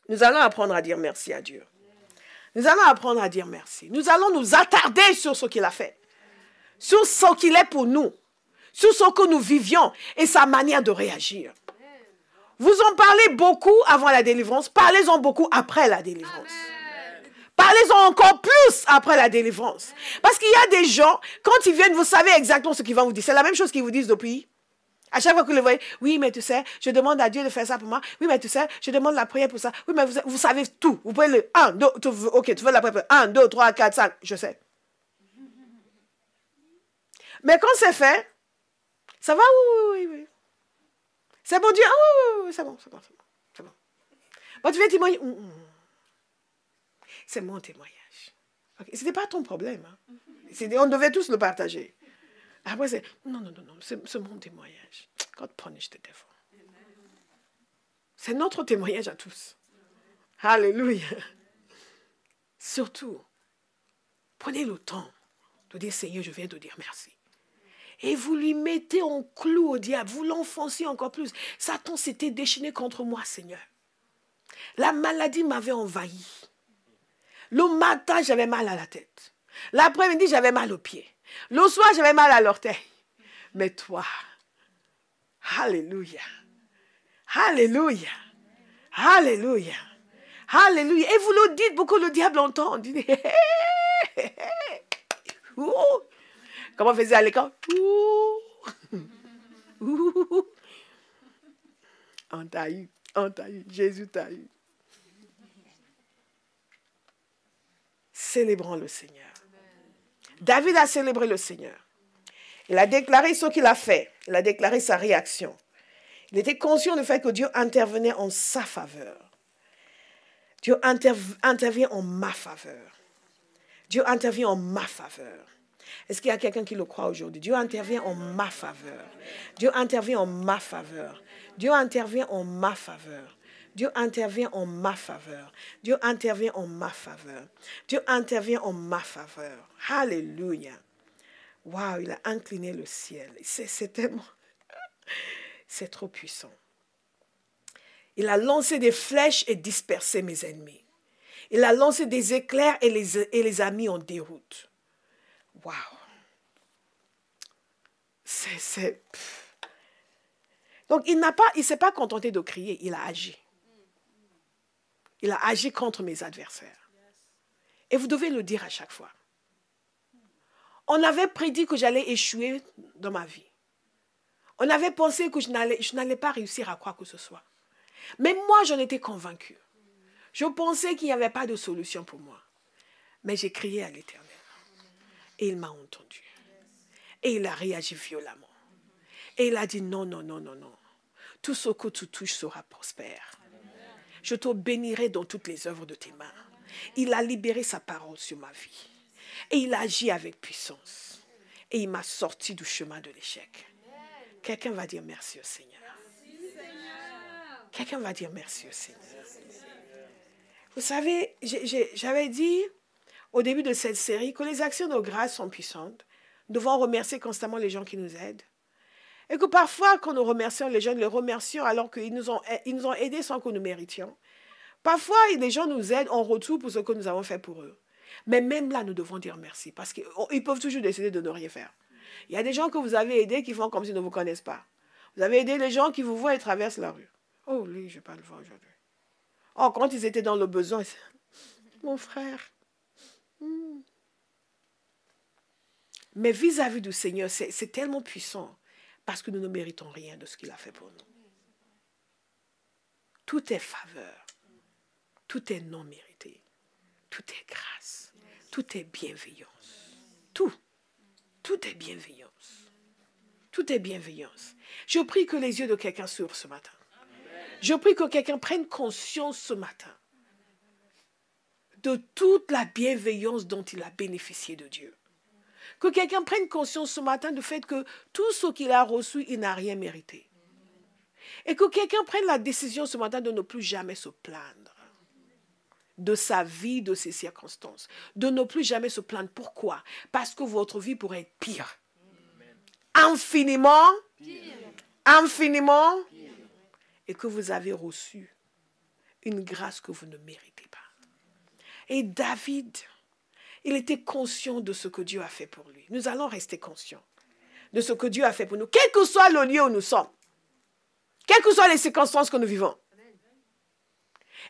Nous allons apprendre à dire merci à Dieu. Nous allons apprendre à dire merci. Nous allons nous attarder sur ce qu'il a fait. Sur ce qu'il est pour nous. Sur ce que nous vivions et sa manière de réagir. Vous en parlez beaucoup avant la délivrance. Parlez-en beaucoup après la délivrance. Parlez-en encore plus après la délivrance. Parce qu'il y a des gens, quand ils viennent, vous savez exactement ce qu'ils vont vous dire. C'est la même chose qu'ils vous disent depuis. À chaque fois que vous le voyez, oui, mais tu sais, je demande à Dieu de faire ça pour moi. Oui, mais tu sais, je demande la prière pour ça. Oui, mais vous savez tout. Vous pouvez le 1, 2, ok, tu veux la prière. 1, 2, 3, 4, 5, je sais. Mais quand c'est fait, ça va, oui. C'est bon Dieu, ah oui, c'est bon. Bon, tu viens témoigner. C'est mon témoignage. Okay. Ce n'était pas ton problème. Hein. On devait tous le partager. Après, c'est, non, c'est mon témoignage. God punish the devil. C'est notre témoignage à tous. Alléluia. Surtout, prenez le temps de dire, Seigneur, je viens te dire merci. Et vous lui mettez en clou au diable, vous l'enfoncez encore plus. Satan s'était déchaîné contre moi, Seigneur. La maladie m'avait envahi. Le matin, j'avais mal à la tête. L'après-midi, j'avais mal aux pieds. Le soir, j'avais mal à l'orteil. Mais toi, alléluia, alléluia, alléluia, alléluia. Et vous le dites, beaucoup le diable entend. Comment on faisait à l'école? On t'a eu, Jésus t'a eu. Célébrons le Seigneur. David a célébré le Seigneur. Il a déclaré ce qu'il a fait. Il a déclaré sa réaction. Il était conscient du fait que Dieu intervenait en sa faveur. Dieu intervient en ma faveur. Dieu intervient en ma faveur. Est-ce qu'il y a quelqu'un qui le croit aujourd'hui? Dieu intervient en ma faveur. Dieu intervient en ma faveur. Dieu intervient en ma faveur. Dieu intervient en ma faveur. Dieu intervient en ma faveur. Dieu intervient en ma faveur. Alléluia. Waouh, il a incliné le ciel. C'est tellement... C'est trop puissant. Il a lancé des flèches et dispersé mes ennemis. Il a lancé des éclairs et les a mis en déroute. Waouh. Donc, il ne s'est pas contenté de crier, il a agi. Il a agi contre mes adversaires. Et vous devez le dire à chaque fois. On avait prédit que j'allais échouer dans ma vie. On avait pensé que je n'allais pas réussir à quoi que ce soit. Mais moi, j'en étais convaincue. Je pensais qu'il n'y avait pas de solution pour moi. Mais j'ai crié à l'Éternel. Et il m'a entendu. Et il a réagi violemment. Et il a dit non. Tout ce que tu touches sera prospère. Je te bénirai dans toutes les œuvres de tes mains. Il a libéré sa parole sur ma vie. Et il a agi avec puissance. Et il m'a sorti du chemin de l'échec. Quelqu'un va dire merci au Seigneur. Quelqu'un va dire merci au Seigneur. Vous savez, j'avais dit au début de cette série que les actions de grâce sont puissantes. Nous devons remercier constamment les gens qui nous aident. Et que parfois, quand nous remercions les gens, nous les remercions alors qu'ils nous ont aidés sans que nous méritions. Parfois, les gens nous aident en retour pour ce que nous avons fait pour eux. Mais même là, nous devons dire merci parce qu'ils peuvent toujours décider de ne rien faire. Il y a des gens que vous avez aidés qui font comme s'ils ne vous connaissent pas. Vous avez aidé les gens qui vous voient et traversent la rue. Oh, lui, je ne vais pas le voir aujourd'hui. Oh, quand ils étaient dans le besoin, mon frère. Mais vis-à-vis du Seigneur, c'est tellement puissant parce que nous ne méritons rien de ce qu'il a fait pour nous. Tout est faveur. Tout est non mérité. Tout est grâce. Tout est bienveillance. Tout est bienveillance. Tout est bienveillance. Je prie que les yeux de quelqu'un s'ouvrent ce matin. Je prie que quelqu'un prenne conscience ce matin de toute la bienveillance dont il a bénéficié de Dieu. Que quelqu'un prenne conscience ce matin du fait que tout ce qu'il a reçu, il n'a rien mérité. Et que quelqu'un prenne la décision ce matin de ne plus jamais se plaindre de sa vie, de ses circonstances. De ne plus jamais se plaindre. Pourquoi? Parce que votre vie pourrait être pire. Infiniment. Infiniment. Et que vous avez reçu une grâce que vous ne méritez pas. Et David, il était conscient de ce que Dieu a fait pour lui. Nous allons rester conscients de ce que Dieu a fait pour nous, quel que soit le lieu où nous sommes, quelles que soient les circonstances que nous vivons.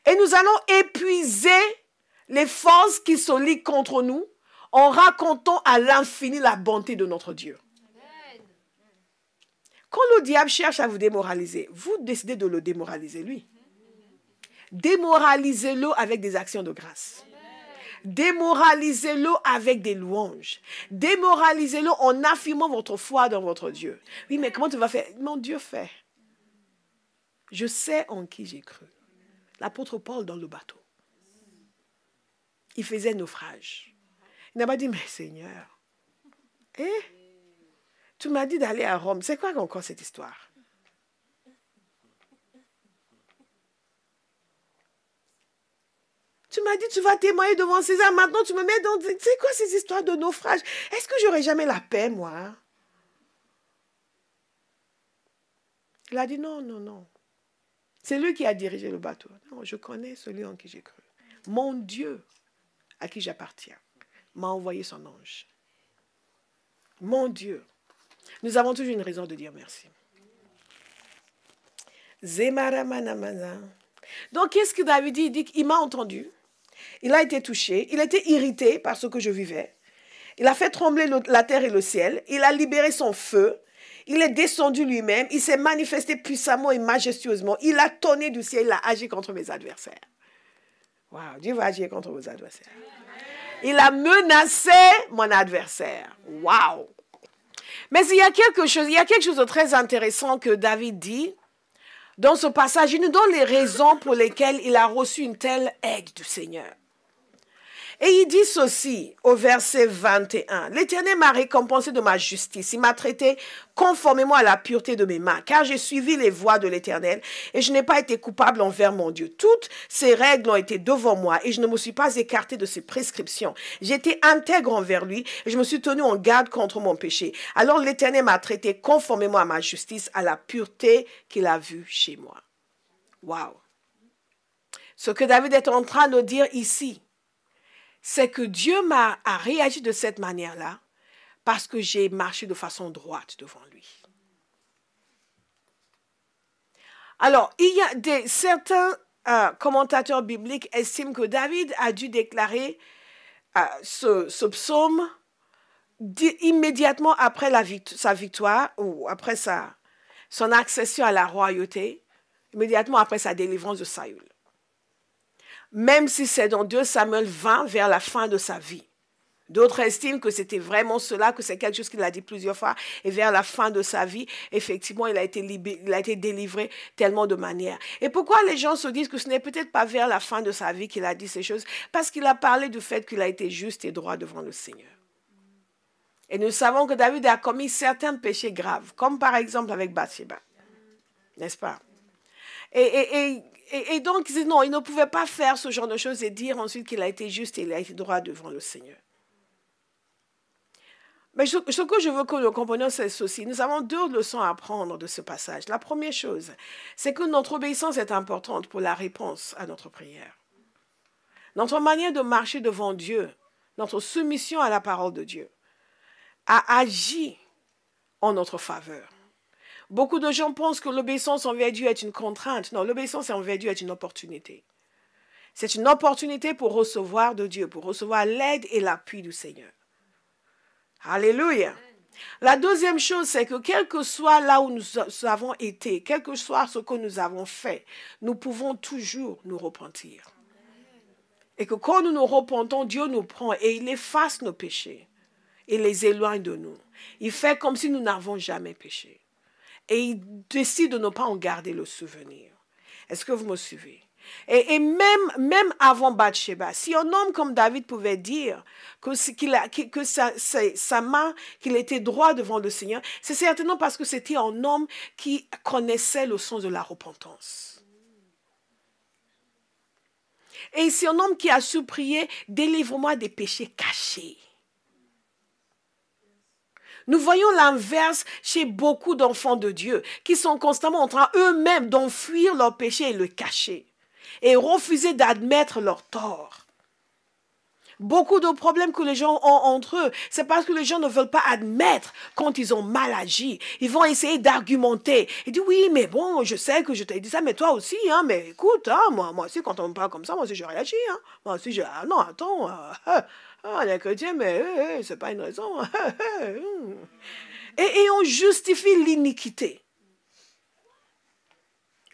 Et nous allons épuiser les forces qui se liguent contre nous en racontant à l'infini la bonté de notre Dieu. Quand le diable cherche à vous démoraliser, vous décidez de le démoraliser, lui. Démoralisez-le avec des actions de grâce. Démoralisez-le avec des louanges. Démoralisez-le en affirmant votre foi dans votre Dieu. Oui, mais comment tu vas faire? Mon Dieu fait. Je sais en qui j'ai cru. L'apôtre Paul dans le bateau. Il faisait naufrage. Il n'a pas dit, mais Seigneur, tu m'as dit d'aller à Rome. C'est quoi encore cette histoire? Tu m'as dit, tu vas témoigner devant César. Maintenant, tu me mets dans... C'est quoi ces histoires de naufrage? Est-ce que j'aurai jamais la paix, moi? Il a dit, non, non, non. C'est lui qui a dirigé le bateau. Non, je connais celui en qui j'ai cru. Mon Dieu, à qui j'appartiens, m'a envoyé son ange. Mon Dieu. Nous avons toujours une raison de dire merci. Donc, qu'est-ce que David dit? Il dit qu'il m'a entendu. Il a été touché. Il était irrité par ce que je vivais. Il a fait trembler la terre et le ciel. Il a libéré son feu. Il est descendu lui-même. Il s'est manifesté puissamment et majestueusement. Il a tonné du ciel. Il a agi contre mes adversaires. Waouh, Dieu va agir contre vos adversaires. Il a menacé mon adversaire. Waouh. Mais il y a quelque chose de très intéressant que David dit. Dans ce passage, il nous donne les raisons pour lesquelles il a reçu une telle aide du Seigneur. Et il dit ceci au verset 21. « L'Éternel m'a récompensé de ma justice. Il m'a traité conformément à la pureté de mes mains, car j'ai suivi les voies de l'Éternel et je n'ai pas été coupable envers mon Dieu. Toutes ces règles ont été devant moi et je ne me suis pas écarté de ses prescriptions. J'étais intègre envers lui et je me suis tenu en garde contre mon péché. Alors l'Éternel m'a traité conformément à ma justice, à la pureté qu'il a vue chez moi. » Waouh! Ce que David est en train de dire ici, c'est que Dieu a réagi de cette manière-là parce que j'ai marché de façon droite devant lui. Alors, il y a certains commentateurs bibliques estiment que David a dû déclarer ce psaume immédiatement après sa victoire ou après son accession à la royauté, immédiatement après sa délivrance de Saül. Même si c'est dans 2 Samuel 20, vers la fin de sa vie. D'autres estiment que c'était vraiment cela, que c'est quelque chose qu'il a dit plusieurs fois. Et vers la fin de sa vie, effectivement, il a été délivré tellement de manières. Et pourquoi les gens se disent que ce n'est peut-être pas vers la fin de sa vie qu'il a dit ces choses? Parce qu'il a parlé du fait qu'il a été juste et droit devant le Seigneur. Et nous savons que David a commis certains péchés graves, comme par exemple avec Bathsheba. N'est-ce pas? Et donc, non, il ne pouvait pas faire ce genre de choses et dire ensuite qu'il a été juste et il a été droit devant le Seigneur. Mais ce que je veux que nous comprenions, c'est ceci. Nous avons 2 leçons à apprendre de ce passage. La première chose, c'est que notre obéissance est importante pour la réponse à notre prière. Notre manière de marcher devant Dieu, notre soumission à la parole de Dieu, a agi en notre faveur. Beaucoup de gens pensent que l'obéissance envers Dieu est une contrainte. Non, l'obéissance envers Dieu est une opportunité. C'est une opportunité pour recevoir de Dieu, pour recevoir l'aide et l'appui du Seigneur. Alléluia. La deuxième chose, c'est que quel que soit là où nous avons été, quel que soit ce que nous avons fait, nous pouvons toujours nous repentir. Et que quand nous nous repentons, Dieu nous prend et il efface nos péchés et les éloigne de nous. Il fait comme si nous n'avons jamais péché. Et il décide de ne pas en garder le souvenir. Est-ce que vous me suivez? Et même avant Bathsheba, si un homme comme David pouvait dire que sa main, qu'il était droit devant le Seigneur, c'est certainement parce que c'était un homme qui connaissait le sens de la repentance. Et c'est un homme qui a su prier, délivre-moi des péchés cachés. Nous voyons l'inverse chez beaucoup d'enfants de Dieu qui sont constamment en train eux-mêmes d'enfuir leurs péchés et le cacher. et refuser d'admettre leur tort. Beaucoup de problèmes que les gens ont entre eux, c'est parce que les gens ne veulent pas admettre quand ils ont mal agi. Ils vont essayer d'argumenter. Ils disent, oui, mais bon, je sais que je t'ai dit ça, mais toi aussi, hein, mais écoute, hein, moi aussi, quand on me parle comme ça, moi aussi, je réagis. Hein. Moi aussi, ah non, attends, on est chrétien, mais c'est pas une raison. Et on justifie l'iniquité.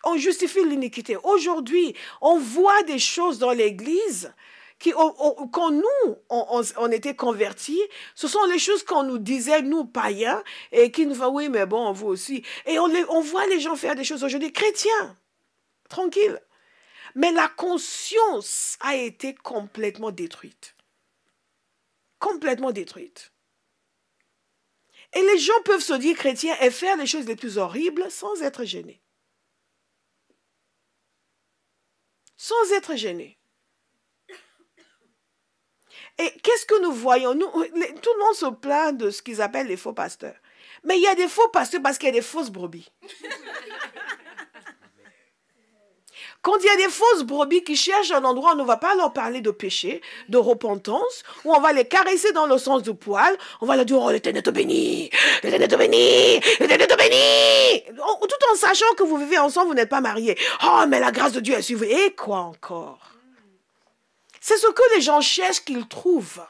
On justifie l'iniquité. Aujourd'hui, on voit des choses dans l'Église quand nous, on était convertis, ce sont les choses qu'on nous disait, nous, païens, et qui nous font, oui, mais bon, vous aussi. Et on voit les gens faire des choses aujourd'hui, chrétiens, tranquilles. Mais la conscience a été complètement détruite. Complètement détruite. Et les gens peuvent se dire chrétiens et faire les choses les plus horribles sans être gênés. Sans être gênés. Et qu'est-ce que nous voyons? Tout le monde se plaint de ce qu'ils appellent les faux pasteurs. Mais il y a des faux pasteurs parce qu'il y a des fausses brebis. Quand il y a des fausses brebis qui cherchent un endroit où on ne va pas leur parler de péché, de repentance, où on va les caresser dans le sens du poil, on va leur dire, oh, l'Éternel te bénit, l'Éternel te bénit, l'Éternel te bénit. Tout en sachant que vous vivez ensemble, vous n'êtes pas mariés. Oh, mais la grâce de Dieu est sur vous. Et quoi encore? C'est ce que les gens cherchent qu'ils trouvent.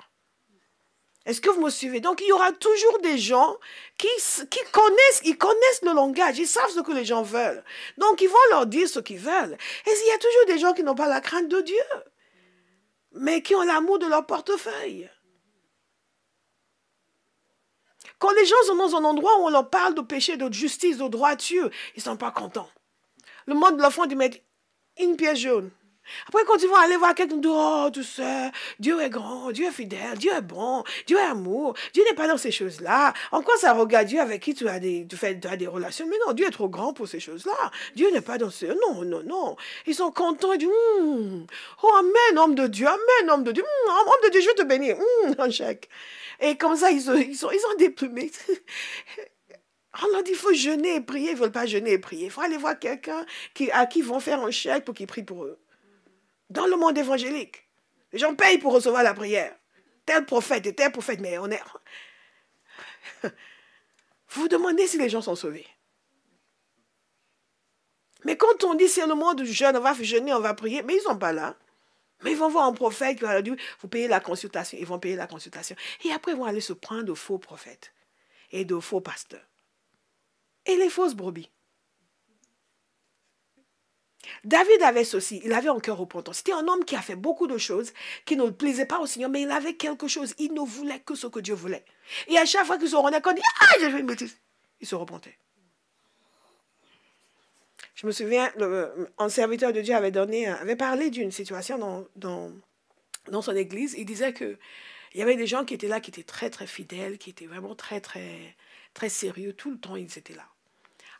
Est-ce que vous me suivez? Donc, il y aura toujours des gens qui connaissent le langage, ils savent ce que les gens veulent. Donc, ils vont leur dire ce qu'ils veulent. Et il y a toujours des gens qui n'ont pas la crainte de Dieu, mais qui ont l'amour de leur portefeuille. Quand les gens sont dans un endroit où on leur parle de péché, de justice, de droiture, ils ne sont pas contents. Le monde de l'enfant dit, mais une pièce jaune. Après, quand ils vont aller voir quelqu'un, oh, tu sais, Dieu est grand, Dieu est fidèle, Dieu est bon, Dieu est amour, Dieu n'est pas dans ces choses-là. En quoi ça regarde Dieu avec qui tu as des relations? Mais non, Dieu est trop grand pour ces choses-là. Dieu n'est pas dans ces... Non, non, non. Ils sont contents, ils disent, oh, amen, homme de Dieu, homme de Dieu, je vais te bénir, un chèque. Et comme ça, ils sont déprimés. On leur dit, il faut jeûner et prier. Ils ne veulent pas jeûner et prier. Il faut aller voir quelqu'un à qui ils vont faire un chèque pour qu'il prie pour eux. Dans le monde évangélique, les gens payent pour recevoir la prière. Tel prophète et tel prophète, mais on est... Vous vous demandez si les gens sont sauvés. Mais quand on dit c'est le monde du jeûne, on va jeûner, on va prier, mais ils ne sont pas là. Mais ils vont voir un prophète qui va leur dire, vous payez la consultation, ils vont payer la consultation. Et après, ils vont aller se prendre de faux prophètes et de faux pasteurs. Et les fausses brebis. David avait ceci, il avait un cœur repentant. C'était un homme qui a fait beaucoup de choses qui ne plaisaient pas au Seigneur, mais il avait quelque chose. Il ne voulait que ce que Dieu voulait. Et à chaque fois qu'il se rendait compte, j'ai fait une bêtise, il se repentait. Je me souviens, un serviteur de Dieu avait parlé d'une situation dans son église. Il disait qu'il y avait des gens qui étaient là, qui étaient très, très fidèles, qui étaient vraiment très, très, très sérieux. Tout le temps, ils étaient là.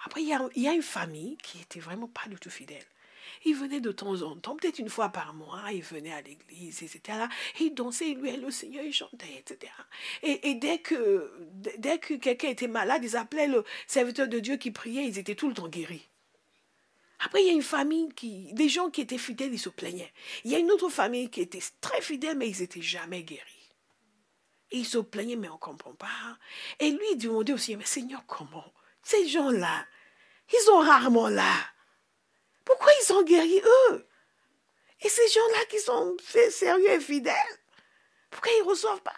Après, il y a une famille qui était vraiment pas du tout fidèle. Ils venaient de temps en temps, peut-être une fois par mois, ils venaient à l'église, etc. Ils dansaient, ils louaient le Seigneur, ils chantaient, etc. Et dès que quelqu'un était malade, ils appelaient le serviteur de Dieu qui priait, ils étaient tout le temps guéris. Après, il y a une famille, des gens qui étaient fidèles, ils se plaignaient. Il y a une autre famille qui était très fidèle, mais ils n'étaient jamais guéris. Et ils se plaignaient, mais on ne comprend pas. Et lui, il demandait au Seigneur, mais Seigneur, comment? Ces gens-là, ils sont rarement là. Pourquoi ils sont guéris, eux? Et ces gens-là qui sont sérieux et fidèles, pourquoi ils ne reçoivent pas?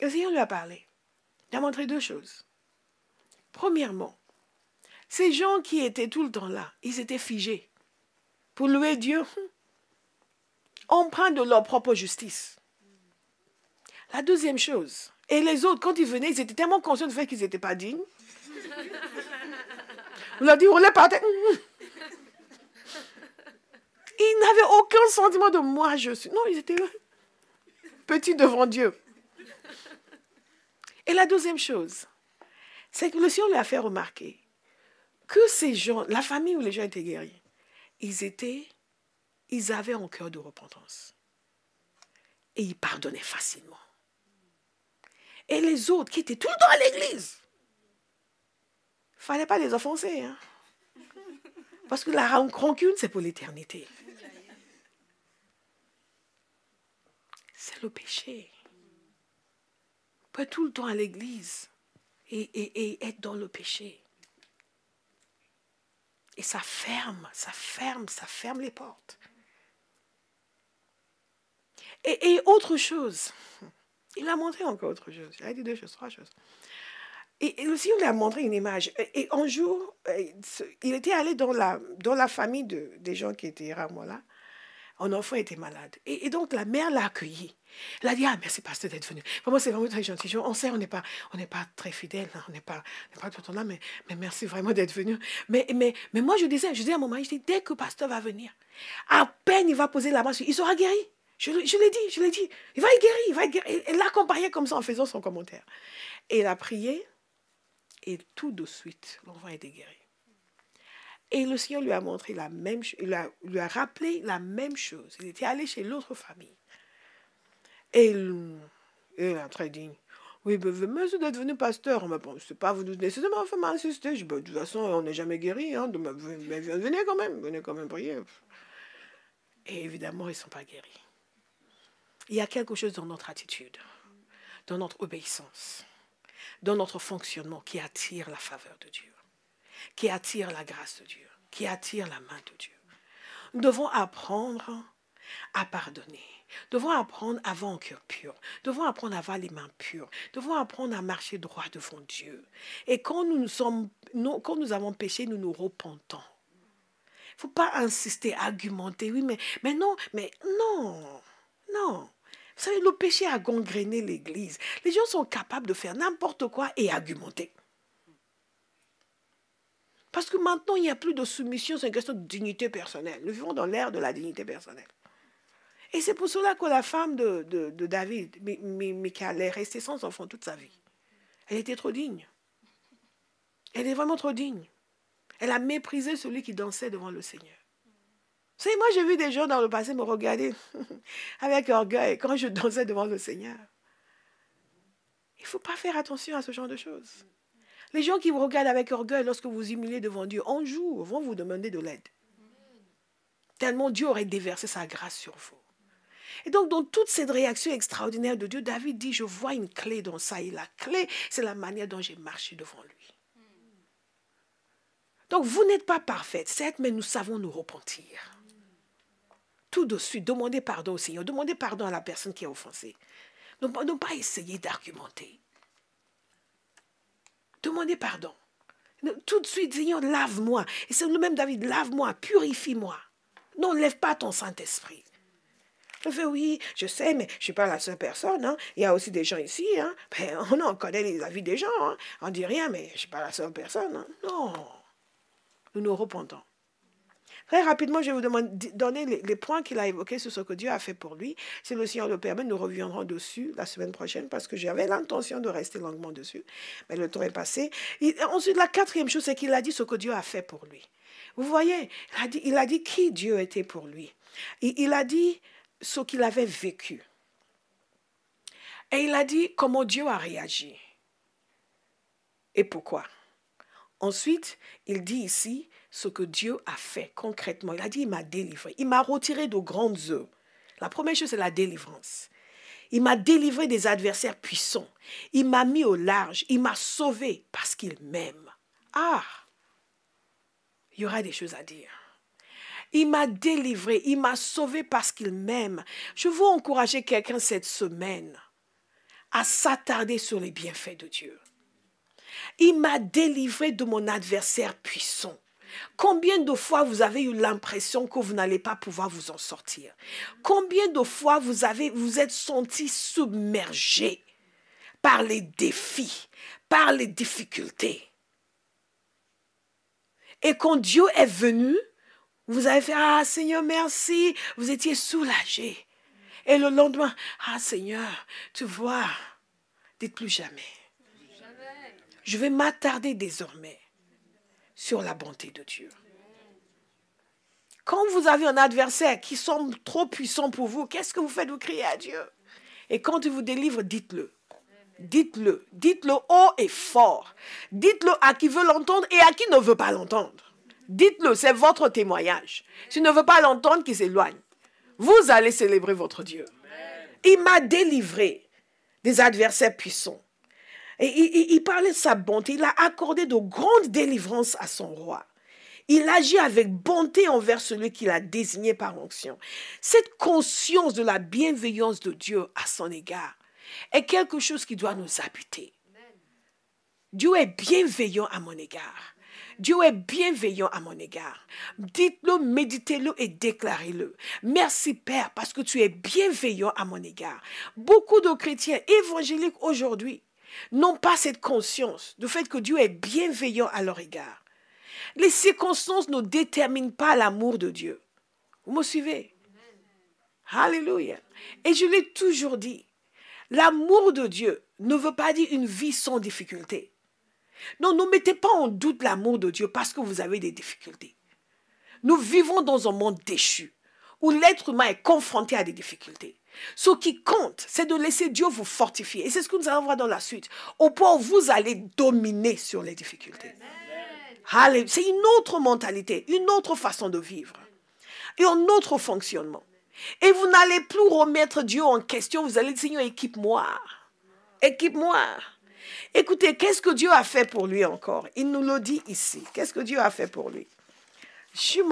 Le Seigneur lui a parlé. Il a montré deux choses. Premièrement, ces gens qui étaient tout le temps là, ils étaient figés. Pour louer Dieu, on prend de leur propre justice. La deuxième chose, et les autres, quand ils venaient, ils étaient tellement conscients du fait qu'ils n'étaient pas dignes. On leur dit, on les partait. Ils n'avaient aucun sentiment de moi, je suis. Non, ils étaient petits devant Dieu. Et la deuxième chose, c'est que le Seigneur lui a fait remarquer que ces gens, la famille où les gens étaient guéris, ils avaient un cœur de repentance. Et ils pardonnaient facilement. Et les autres qui étaient tout le temps à l'église, il ne fallait pas les offenser. Hein? Parce que la rancune, c'est pour l'éternité. C'est le péché. On peut être tout le temps à l'église et être dans le péché. Et ça ferme les portes. Et autre chose, il a montré encore autre chose. Il a dit 2 choses, 3 choses. Et aussi, il a montré une image. Et un jour, il était allé dans la famille des gens qui étaient rares là. Un enfant était malade. Et donc, la mère l'a accueilli. Elle a dit, ah, merci, pasteur, d'être venu. Vraiment, c'est vraiment très gentil. On sait, on n'est pas très fidèles, hein, on n'est pas tout le temps là, mais merci vraiment d'être venu. Mais moi, je disais à mon mari, je dis, dès que pasteur va venir, à peine il va poser la main sur lui, il sera guéri. Je l'ai dit. Il va être guéri. Elle l'accompagnait comme ça en faisant son commentaire. Et il a prié, et tout de suite, l'enfant était guéri. Et le Seigneur lui a montré la même chose, lui a rappelé la même chose. Il était allé chez l'autre famille. Et il est très digne. Oui, merci d'être venu pasteur. Mais bon, je ne sais pas, vous nécessairement fait m'insister. De toute façon, on n'est jamais guéri. Hein, mais venez quand même prier. Et évidemment, ils ne sont pas guéris. Il y a quelque chose dans notre attitude, dans notre obéissance, dans notre fonctionnement qui attire la faveur de Dieu, qui attire la grâce de Dieu, qui attire la main de Dieu. Nous devons apprendre à pardonner. Nous devons apprendre à avoir un cœur pur. Nous devons apprendre à avoir les mains pures. Nous devons apprendre à marcher droit devant Dieu. Et quand nous avons péché, nous nous repentons. Il ne faut pas insister, argumenter. Oui, mais non. Vous savez, le péché a gangréné l'Église. Les gens sont capables de faire n'importe quoi et argumenter. Parce que maintenant, il n'y a plus de soumission, c'est une question de dignité personnelle. Nous vivons dans l'ère de la dignité personnelle. Et c'est pour cela que la femme de David, Michal, est restée sans enfant toute sa vie. Elle était trop digne. Elle est vraiment trop digne. Elle a méprisé celui qui dansait devant le Seigneur. Vous savez, moi, j'ai vu des gens dans le passé me regarder avec orgueil quand je dansais devant le Seigneur. Il ne faut pas faire attention à ce genre de choses. Les gens qui vous regardent avec orgueil lorsque vous humiliez devant Dieu, un jour, vont vous demander de l'aide. Tellement Dieu aurait déversé sa grâce sur vous. Et donc, dans toute cette réaction extraordinaire de Dieu, David dit, je vois une clé dans ça. Et la clé, c'est la manière dont j'ai marché devant lui. Donc, vous n'êtes pas parfaite, certes, mais nous savons nous repentir. Tout de suite, demandez pardon au Seigneur. Demandez pardon à la personne qui a offensé. Ne pas essayer d'argumenter. Demandez pardon. Tout de suite, Seigneur, lave-moi. Et c'est le même David, lave-moi, purifie-moi. Non, lève pas ton Saint-Esprit. Je fais, oui, je sais, mais je ne suis pas la seule personne. Hein. Il y a aussi des gens ici. Hein. Ben, on connaît les avis des gens. Hein. On ne dit rien, mais je ne suis pas la seule personne. Hein. Non. Nous nous repentons. Très rapidement, je vais vous donner les points qu'il a évoqués sur ce que Dieu a fait pour lui. Si le Seigneur le permet, nous reviendrons dessus la semaine prochaine parce que j'avais l'intention de rester longuement dessus. Mais le temps est passé. Ensuite, la 4e chose, c'est qu'il a dit ce que Dieu a fait pour lui. Vous voyez, il a dit qui Dieu était pour lui. Il a dit ce qu'il avait vécu. Et il a dit comment Dieu a réagi. Et pourquoi. Ensuite, il dit ici ce que Dieu a fait concrètement. Il a dit, il m'a délivré. Il m'a retiré de grandes eaux. La première chose, c'est la délivrance. Il m'a délivré des adversaires puissants. Il m'a mis au large. Il m'a sauvé parce qu'il m'aime. Ah, il y aura des choses à dire. Il m'a délivré. Il m'a sauvé parce qu'il m'aime. Je veux encourager quelqu'un cette semaine à s'attarder sur les bienfaits de Dieu. Il m'a délivré de mon adversaire puissant. Combien de fois vous avez eu l'impression que vous n'allez pas pouvoir vous en sortir? Combien de fois vous êtes senti submergé par les défis, par les difficultés? Et quand Dieu est venu, vous avez fait « Ah Seigneur, merci !» Vous étiez soulagé. Et le lendemain « Ah Seigneur, tu vois, dites plus jamais. Je vais m'attarder désormais sur la bonté de Dieu. » Quand vous avez un adversaire qui semble trop puissant pour vous, qu'est-ce que vous faites? Vous criez à Dieu. Et quand il vous délivre, dites-le. Dites-le. Dites-le haut et fort. Dites-le à qui veut l'entendre et à qui ne veut pas l'entendre. Dites-le, c'est votre témoignage. S'il ne veut pas l'entendre, qu'il s'éloigne. Vous allez célébrer votre Dieu. Il m'a délivré des adversaires puissants. Et il parlait de sa bonté. Il a accordé de grandes délivrances à son roi. Il agit avec bonté envers celui qu'il a désigné par onction. Cette conscience de la bienveillance de Dieu à son égard est quelque chose qui doit nous habiter. Dieu est bienveillant à mon égard. Dieu est bienveillant à mon égard. Dites-le, méditez-le et déclarez-le. Merci Père parce que tu es bienveillant à mon égard. Beaucoup de chrétiens évangéliques aujourd'hui n'ont pas cette conscience du fait que Dieu est bienveillant à leur égard. Les circonstances ne déterminent pas l'amour de Dieu. Vous me suivez? Alléluia. Et je l'ai toujours dit, l'amour de Dieu ne veut pas dire une vie sans difficulté. Non, ne mettez pas en doute l'amour de Dieu parce que vous avez des difficultés. Nous vivons dans un monde déchu où l'être humain est confronté à des difficultés. Ce qui compte, c'est de laisser Dieu vous fortifier. Et c'est ce que nous allons voir dans la suite. Au point où vous allez dominer sur les difficultés. C'est une autre mentalité, une autre façon de vivre. Et un autre fonctionnement. Et vous n'allez plus remettre Dieu en question. Vous allez dire, Seigneur, équipe-moi. Équipe-moi. Écoutez, qu'est-ce que Dieu a fait pour lui encore? Il nous le dit ici. Qu'est-ce que Dieu a fait pour lui? Dieu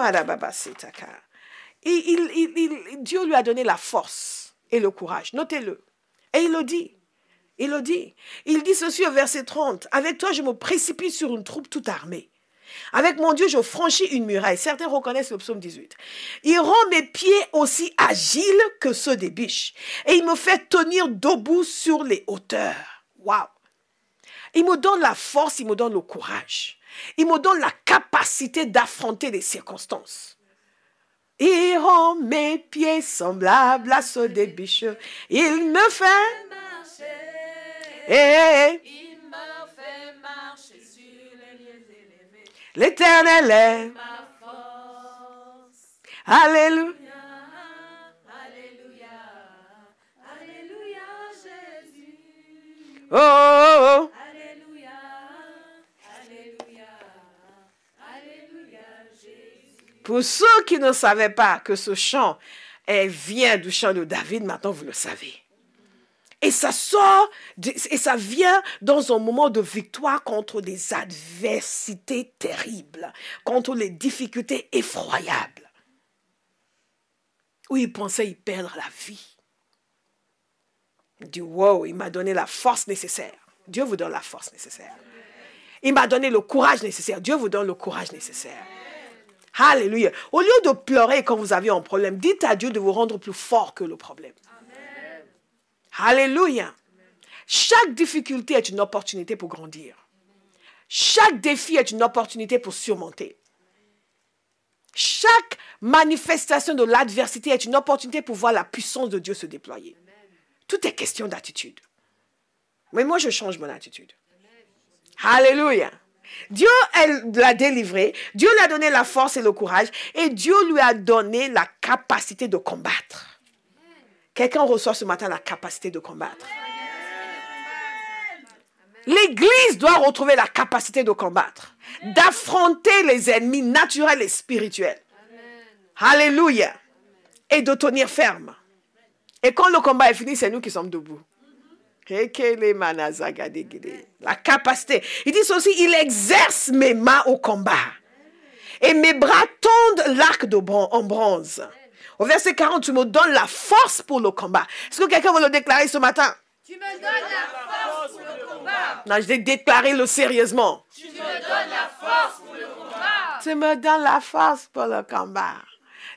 lui a donné la force et le courage. Notez-le. Et il le dit. Il le dit. Il dit ceci au verset 30. Avec toi, je me précipite sur une troupe toute armée. Avec mon Dieu, je franchis une muraille. Certains reconnaissent le psaume 18. Il rend mes pieds aussi agiles que ceux des biches. Et il me fait tenir debout sur les hauteurs. Waouh! Il me donne la force, il me donne le courage. Il me donne la capacité d'affronter les circonstances. Il rend mes pieds semblables à ceux des biches. Il me fait marcher. Il me fait marcher sur les lieux élevés. L'Éternel est ma force. Alléluia. Alléluia. Alléluia, Jésus. Oh, oh, oh. Pour ceux qui ne savaient pas que ce chant vient du chant de David, maintenant vous le savez. Et ça sort, et ça vient dans un moment de victoire contre des adversités terribles, contre les difficultés effroyables. Où il pensait y perdre la vie. Il dit, wow, il m'a donné la force nécessaire. Dieu vous donne la force nécessaire. Il m'a donné le courage nécessaire. Dieu vous donne le courage nécessaire. Alléluia. Au lieu de pleurer quand vous avez un problème, dites à Dieu de vous rendre plus fort que le problème. Amen. Alléluia. Chaque difficulté est une opportunité pour grandir. Chaque défi est une opportunité pour surmonter. Chaque manifestation de l'adversité est une opportunité pour voir la puissance de Dieu se déployer. Tout est question d'attitude. Mais moi, je change mon attitude. Alléluia. Dieu l'a délivré, Dieu lui a donné la force et le courage, et Dieu lui a donné la capacité de combattre. Quelqu'un reçoit ce matin la capacité de combattre. L'Église doit retrouver la capacité de combattre, d'affronter les ennemis naturels et spirituels. Alléluia. Et de tenir ferme. Et quand le combat est fini, c'est nous qui sommes debout. La capacité. Il dit aussi, il exerce mes mains au combat. Et mes bras tendent l'arc en bronze. Au verset 40, tu me donnes la force pour le combat. Est-ce que quelqu'un veut le déclarer ce matin? Tu me donnes la force pour le combat. Non, je vais déclarer le sérieusement. Tu me donnes la force pour le combat. Tu me donnes la force pour le combat.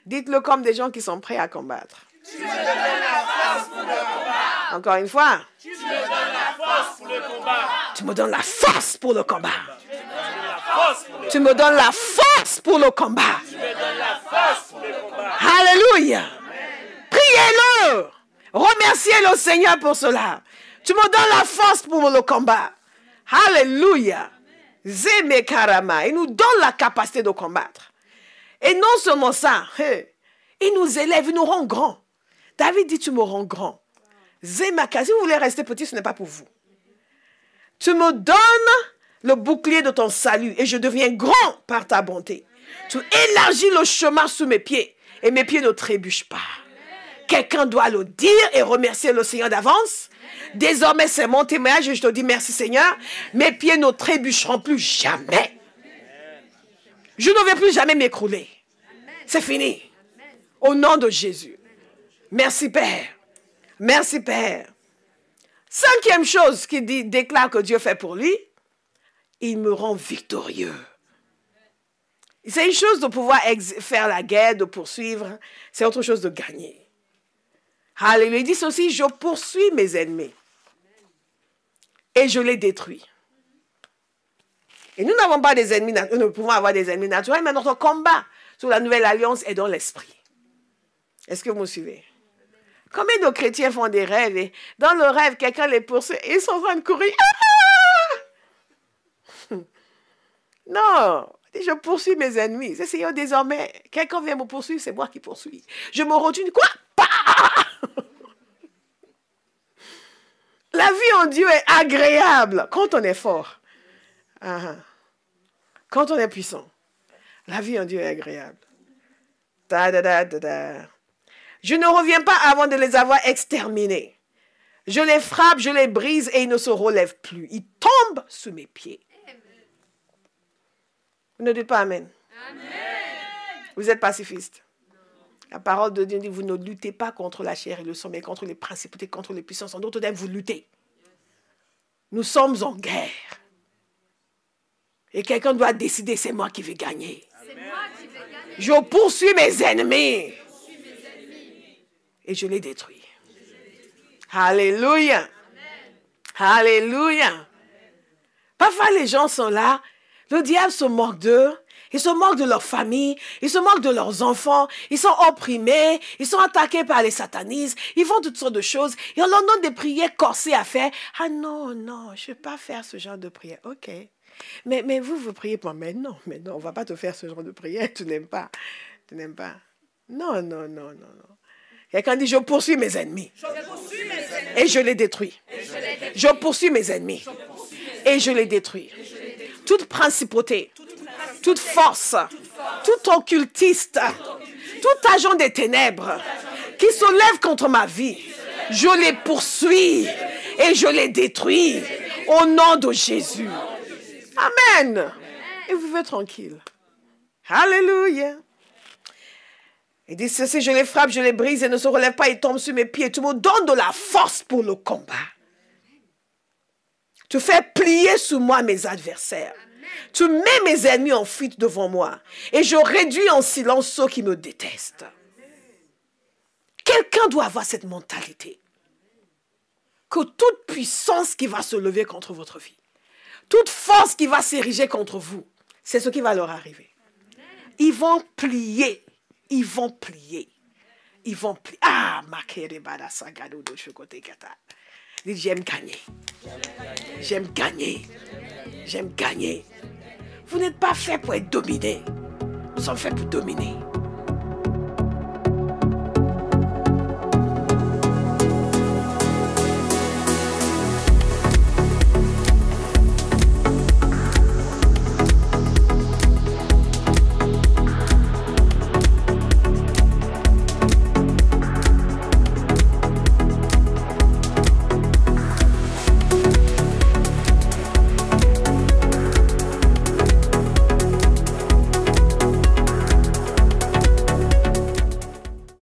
Dites-le comme des gens qui sont prêts à combattre. Tu me donnes la force pour le combat. Encore une fois. Tu me donnes la force pour le combat. Tu me donnes la force pour le combat. Tu me donnes la force pour le combat. Tu me donnes la force pour le combat. Alléluia. Priez-le. Remerciez le Seigneur pour cela. Tu me donnes la force pour le combat. Alléluia. Zeme karama. Il nous donne la capacité de combattre. Et non seulement ça, il nous élève, il nous rend grands. David dit, tu me rends grand. Zemaka, si vous voulez rester petit, ce n'est pas pour vous. Tu me donnes le bouclier de ton salut et je deviens grand par ta bonté. Tu élargis le chemin sous mes pieds et mes pieds ne trébuchent pas. Quelqu'un doit le dire et remercier le Seigneur d'avance. Désormais, c'est mon témoignage et je te dis merci Seigneur. Mes pieds ne trébucheront plus jamais. Je ne vais plus jamais m'écrouler. C'est fini. Au nom de Jésus. Merci Père. Merci Père. Cinquième chose qu'il déclare que Dieu fait pour lui. Il me rend victorieux. C'est une chose de pouvoir faire la guerre, de poursuivre. C'est autre chose de gagner. Alléluia. Il dit aussi, je poursuis mes ennemis. Et je les détruis. Et nous n'avons pas des ennemis, nous ne pouvons avoir des ennemis naturels, mais notre combat sur la nouvelle alliance est dans l'esprit. Est-ce que vous me suivez? Combien de chrétiens font des rêves et dans le rêve, quelqu'un les poursuit et ils sont en train de courir. Ah! Non, je poursuis mes ennemis. C'est Seigneur désormais. Quelqu'un vient me poursuivre, c'est moi qui poursuis. Je me retourne, quoi? La vie en Dieu est agréable quand on est fort. Quand on est puissant. La vie en Dieu est agréable. Je ne reviens pas avant de les avoir exterminés. Je les frappe, je les brise et ils ne se relèvent plus. Ils tombent sous mes pieds. Vous ne dites pas Amen. Amen. Vous êtes pacifiste. La parole de Dieu dit, vous ne luttez pas contre la chair et le sang, mais contre les principautés, contre les puissances. En d'autres termes, vous luttez. Nous sommes en guerre. Et quelqu'un doit décider, c'est moi qui vais gagner. Je poursuis mes ennemis. Et je les détruis. Alléluia. Alléluia. Parfois, les gens sont là. Le diable se moque d'eux. Ils se moquent de leur famille, ils se moquent de leurs enfants, ils sont opprimés, ils sont attaqués par les satanistes, ils font toutes sortes de choses. Et on leur donne des prières corsées à faire. Ah non, non, je ne vais pas faire ce genre de prière. Ok. Mais vous priez pour moi. Mais non, on ne va pas te faire ce genre de prière. Tu n'aimes pas. Tu n'aimes pas. Non. Quelqu'un dit, je poursuis mes ennemis. Et je les détruis. Je poursuis mes ennemis. Et je les détruis. Toute principauté. Toute force, tout occultiste, tout agent des ténèbres qui se lève contre ma vie, je les poursuis et je les détruis au nom de Jésus. Amen. Et vous vivez tranquille. Alléluia. Il dit ceci, je les frappe, je les brise et ne se relèvent pas, ils tombent sur mes pieds. Tu me donnes de la force pour le combat. Tu fais plier sous moi mes adversaires. Tu mets mes ennemis en fuite devant moi. Et je réduis en silence ceux qui me détestent. Quelqu'un doit avoir cette mentalité. Que toute puissance qui va se lever contre votre vie, toute force qui va s'ériger contre vous, c'est ce qui va leur arriver. Ils vont plier. Ils vont plier. Ils vont plier. Ah, makerebada sagado de chocoté kata. J'aime gagner. J'aime gagner. J'aime gagner. Vous n'êtes pas fait pour être dominé. Nous sommes faits pour dominer.